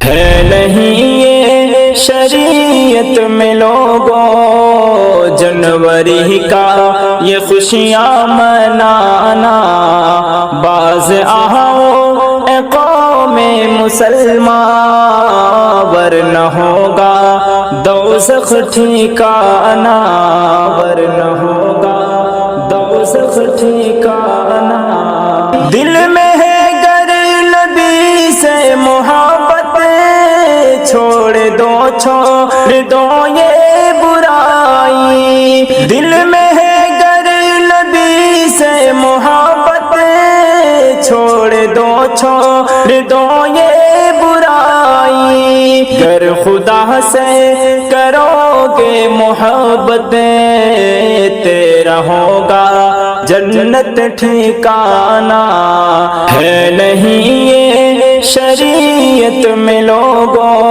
ہے نہیں یہ شریعت میں لوگوں جنوری کا یہ خوشیاں منانا، باز آؤ اے قوم مسلمان ورنہ ہوگا دوزخ ٹھکانہ، ورنہ ہوگا دوزخ ٹھکانہ۔ دل میں ہے گر نبی سے محبت، چھوڑ دو یہ برائی، دل میں ہے گر نبی سے محبت، چھوڑ دو یہ برائی، گر خدا سے کرو گے محبت، تیرا ہوگا جنت ٹھکانہ، ہے نہیں یہ شریعت میں لوگوں